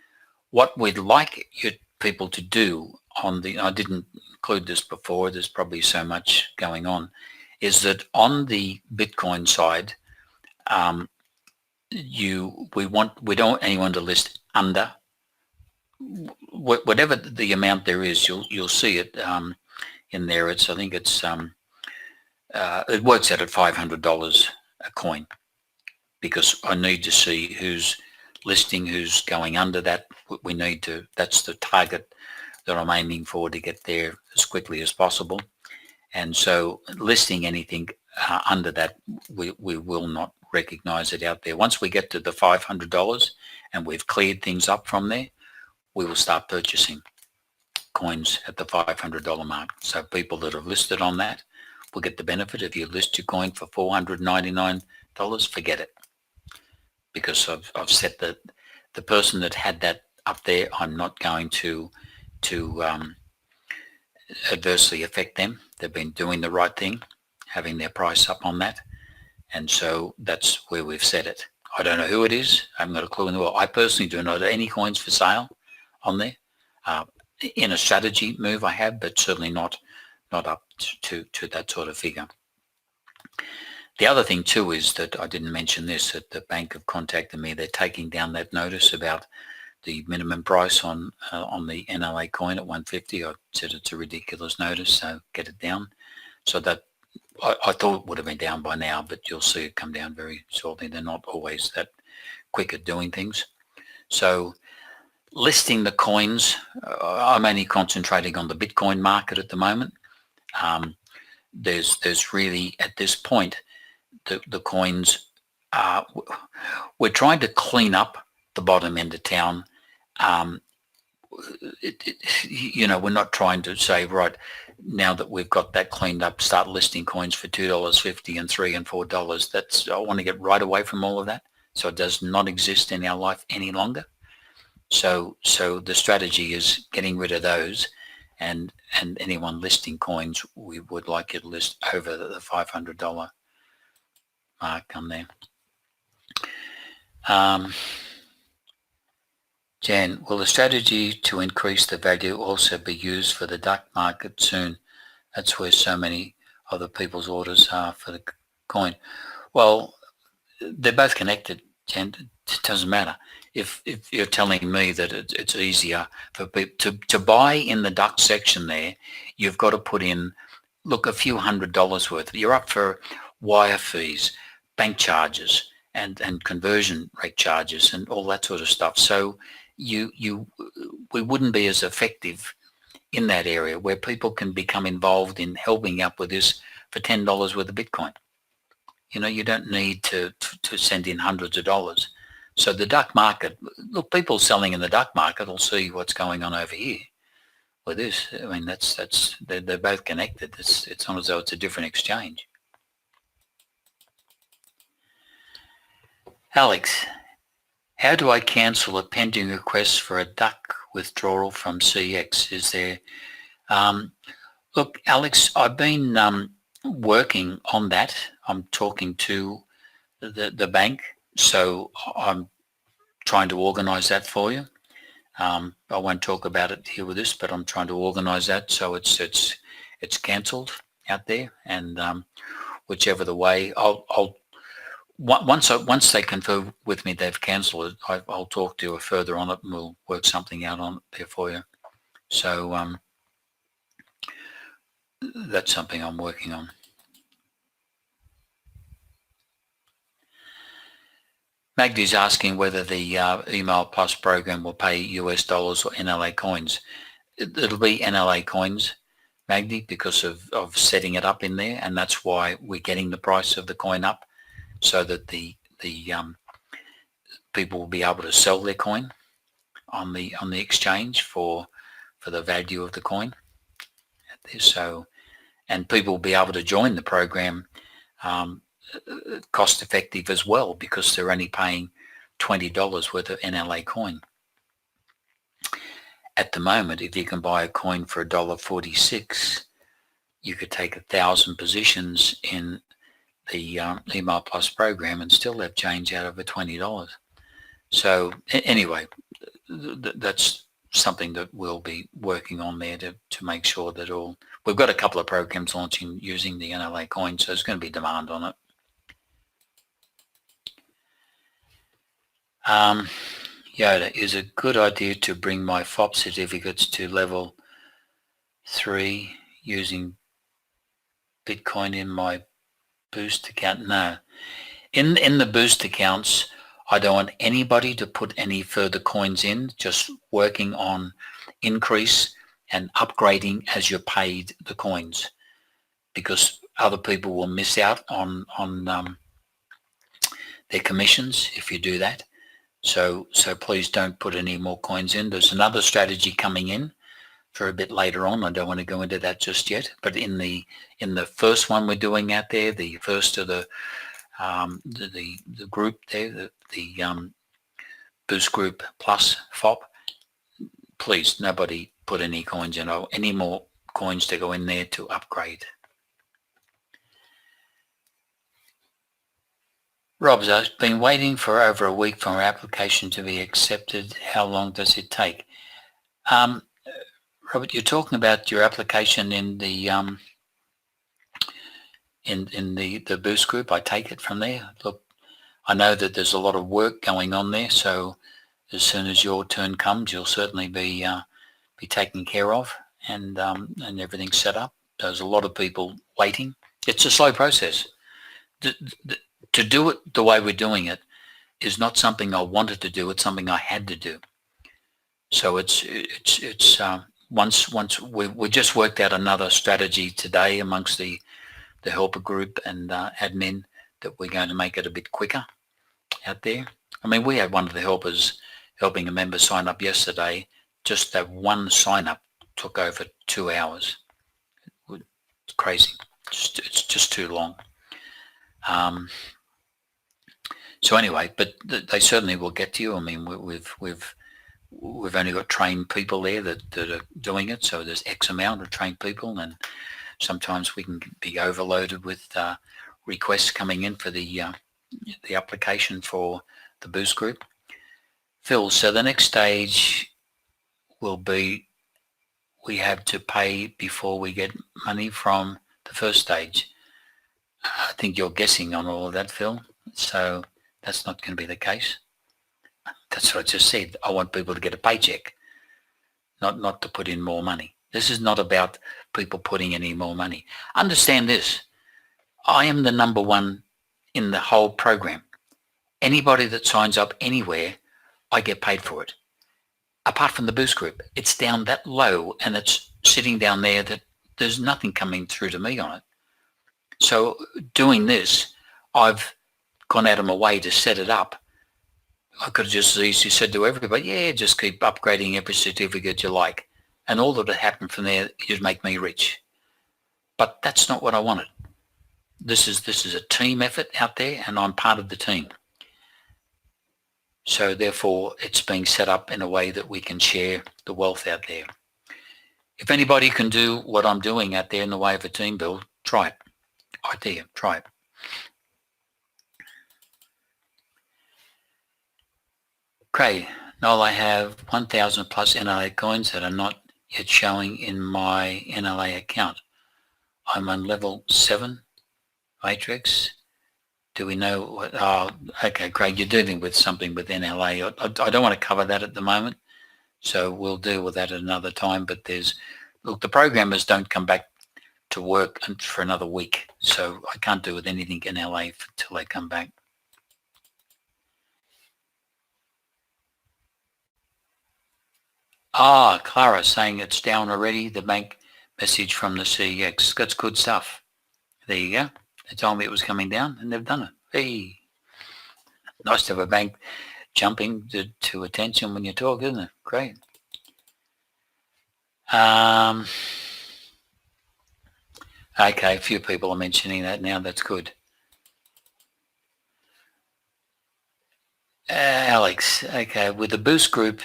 What we'd like you people to do I didn't include this before, there's probably so much going on, is that on the Bitcoin side, we don't want anyone to list under whatever the amount there is. You'll see it in there. I think it's it works out at $500 a coin, because I need to see who's listing, who's going under that. That's the target that I'm aiming for, to get there as quickly as possible. And so listing anything under that, we will not recognize it out there. Once we get to the $500 and we've cleared things up from there, we will start purchasing coins at the $500 mark. So people that have listed on that will get the benefit. If you list your coin for $499, forget it, because I've set the person that had that up there, I'm not going to adversely affect them. They've been doing the right thing, having their price up on that, and so that's where we've set it. I don't know who it is. I haven't got a clue in the world. I personally do not have any coins for sale on there. In a strategy move I have, but certainly not up to that sort of figure. The other thing too is that I didn't mention this, that the bank have contacted me. They're taking down that notice about the minimum price on the NLA coin at 150. I said it's a ridiculous notice, so get it down. So that I thought it would have been down by now, but you'll see it come down very shortly. They're not always that quick at doing things. So listing the coins, I'm only concentrating on the Bitcoin market at the moment. There's really, at this point, the coins, we're trying to clean up the bottom end of town. We're not trying to say, right, now that we've got that cleaned up, start listing coins for $2.50 and $3 and $4. I want to get right away from all of that, so it does not exist in our life any longer. So the strategy is getting rid of those, and anyone listing coins, we would like you to list over the $500 mark on there. Jan, will the strategy to increase the value also be used for the duck market soon? That's where so many other people's orders are for the coin. Well, they're both connected, Jan. It doesn't matter. If you're telling me that it's easier for people to buy in the duck section there, you've got to put in, look, a few $100s worth. You're up for wire fees, bank charges, and conversion rate charges, and all that sort of stuff. So we wouldn't be as effective in that area where people can become involved in helping out with this for $10 worth of Bitcoin. You don't need to send in hundreds of dollars. So the duck market, look, people selling in the duck market will see what's going on over here with this. I mean, they're both connected. It's not as though it's a different exchange. Alex, how do I cancel a pending request for a duck withdrawal from CX? Is there, look, Alex, I've been working on that. I'm talking to the bank, so I'm trying to organise that for you. I won't talk about it here with this, but I'm trying to organise that so it's cancelled out there, and whichever the way, once they confirm with me they've cancelled it, I'll talk to you further on it, and we'll work something out on it there for you. So that's something I'm working on. Magdi's asking whether the Email Plus program will pay US dollars or NLA coins. It'll be NLA coins, Magdi, because of setting it up in there, and that's why we're getting the price of the coin up, so that the people will be able to sell their coin on the exchange for the value of the coin. So, and people will be able to join the program cost effective as well, because they're only paying $20 worth of NLA coin. At the moment, if you can buy a coin for $1.46, you could take 1,000 positions in the Email Plus program and still have change out of $20. So anyway, that's something that we'll be working on there to make sure that we've got a couple of programs launching using the NLA coin, so there's going to be demand on it. Yoda, is a good idea to bring my FOP certificates to level 3 using Bitcoin in my Boost account? No. In the Boost accounts, I don't want anybody to put any further coins in, just working on increase and upgrading as you're paid the coins, because other people will miss out on their commissions if you do that. So please don't put any more coins in. There's another strategy coming in for a bit later on. I don't want to go into that just yet. But in the first one we're doing out there, the first of the group there, the Boostgroup Plus FOP, please nobody put any coins in, or any more coins to go in there to upgrade. Rob's, I've been waiting for over a week for our application to be accepted. How long does it take? Robert, you're talking about your application in the the Boost group. I take it from there. Look, I know that there's a lot of work going on there, so as soon as your turn comes, you'll certainly be taken care of, and everything's set up. There's a lot of people waiting. It's a slow process. To do it the way we're doing it is not something I wanted to do. It's something I had to do. So it's once we just worked out another strategy today amongst the helper group and admin, that we're going to make it a bit quicker out there. I mean, we had one of the helpers helping a member sign up yesterday. Just that one sign up took over 2 hours. It's crazy. It's just too long. So anyway, but they certainly will get to you. I mean, we've only got trained people there that are doing it, so there's X amount of trained people, and sometimes we can be overloaded with requests coming in for the application for the Boost group. Phil, so the next stage will be we have to pay before we get money from the first stage. I think you're guessing on all of that, Phil. So that's not going to be the case. That's what I just said. I want people to get a paycheck, not to put in more money. This is not about people putting any more money. Understand this. I am the number one in the whole program. Anybody that signs up anywhere, I get paid for it. apart from the boost group. It's down that low and it's sitting down there that there's nothing coming through to me on it. So doing this, I've gone out of my way to set it up. I could have just as easily said to everybody, yeah, just keep upgrading every certificate you like. And all that would happen from there is make me rich. But that's not what I wanted. This is a team effort out there, and I'm part of the team. So therefore, it's being set up in a way that we can share the wealth out there. If anybody can do what I'm doing out there in the way of a team build, try it. I dare you, try it. Craig, Noel, I have 1,000 plus NLA coins that are not yet showing in my NLA account. I'm on level 7 matrix. Do we know what? Oh, okay, Craig, you're dealing with something with NLA. I don't want to cover that at the moment, so we'll deal with that at another time. But look, the programmers don't come back to work for another week, so I can't do with anything NLA until they come back. Ah, Clara saying it's down already, the bank message from the CEX. That's good stuff. There you go. They told me it was coming down and they've done it. Hey, nice to have a bank jumping to attention when you talk, isn't it? Great. Okay, a few people are mentioning that now. That's good. Alex, okay, with the Boost Group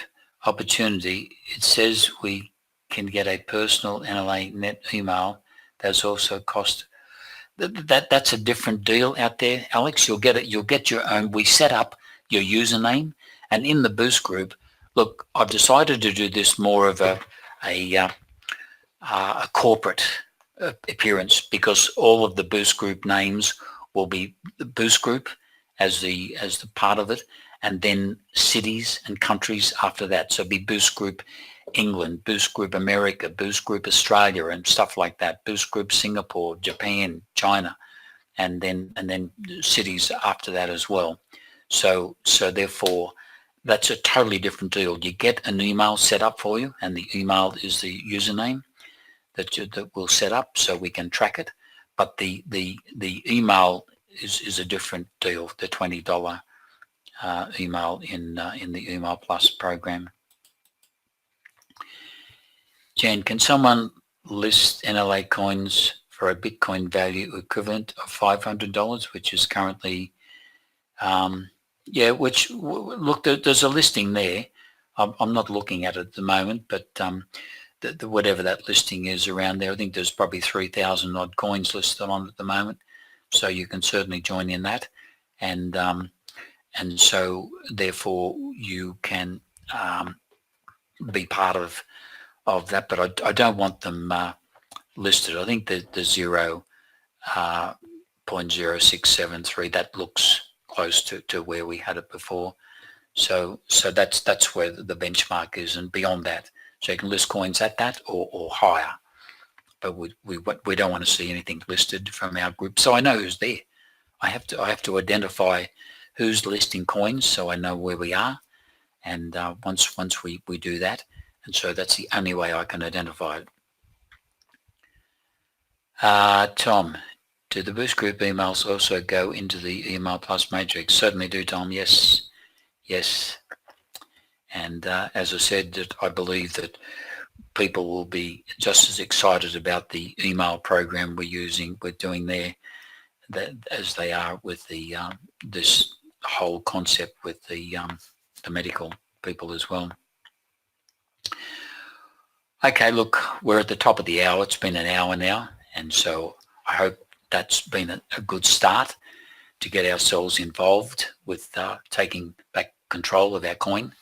opportunity, it says we can get a personal NLA net email. There's also cost. That's a different deal out there, Alex. You'll get it. You'll get your own. We set up your username, and in the Boost Group, look, I've decided to do this more of a corporate appearance because all of the Boost Group names will be the Boost Group as the part of it, and then cities and countries after that. So it'll be Boost Group England, Boost Group America, Boost Group Australia, and stuff like that. Boost Group Singapore, Japan, China, and then cities after that as well. So therefore, that's a totally different deal. You get an email set up for you, and the email is the username that we'll set up so we can track it. But the email is a different deal. The $20 email in the Email Plus program. Jan, can someone list NLA coins for a Bitcoin value equivalent of $500, which is currently, look, there's a listing there. I'm not looking at it at the moment, but whatever that listing is around there, I think there's probably 3,000 odd coins listed on at the moment. So you can certainly join in that. And so therefore you can be part of that, but I don't want them listed. I think the 0.0673, that looks close to where we had it before. So that's where the benchmark is, and beyond that. So you can list coins at that or higher. But we don't want to see anything listed from our group. So I know who's there. I have to identify who's listing coins so I know where we are. And once we do that, and so that's the only way I can identify it. Tom, do the Boost Group emails also go into the Email Plus matrix? Certainly do, Tom. Yes. And as I said, that I believe that people will be just as excited about the email program we're doing there as they are with the this whole concept with the medical people as well. Okay, look, we're at the top of the hour. It's been an hour now, and so I hope that's been a good start to get ourselves involved with taking back control of our coin.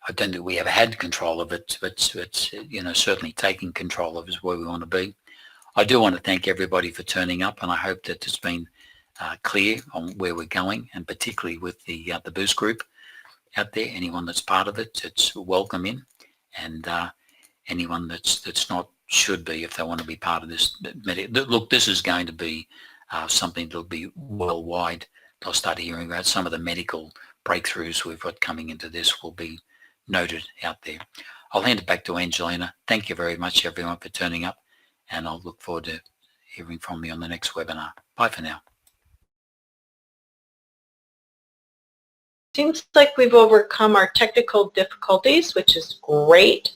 I don't think we ever had control of it, but certainly taking control of it is where we want to be. I do want to thank everybody for turning up, and I hope that it's been clear on where we're going, and particularly with the Boost Group out there. Anyone that's part of it, it's welcome in, and anyone that's not should be if they want to be part of this. Look, this is going to be something that'll be worldwide. They'll start hearing about some of the medical breakthroughs we've got coming into this will be noted out there. I'll hand it back to Angelina. Thank you very much, everyone, for turning up, and I'll look forward to hearing from you on the next webinar. Bye for now. Seems like we've overcome our technical difficulties, which is great.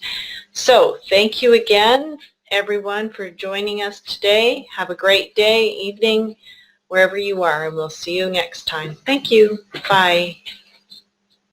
So thank you again, everyone, for joining us today. Have a great day, evening, wherever you are, and we'll see you next time. Thank you. Bye.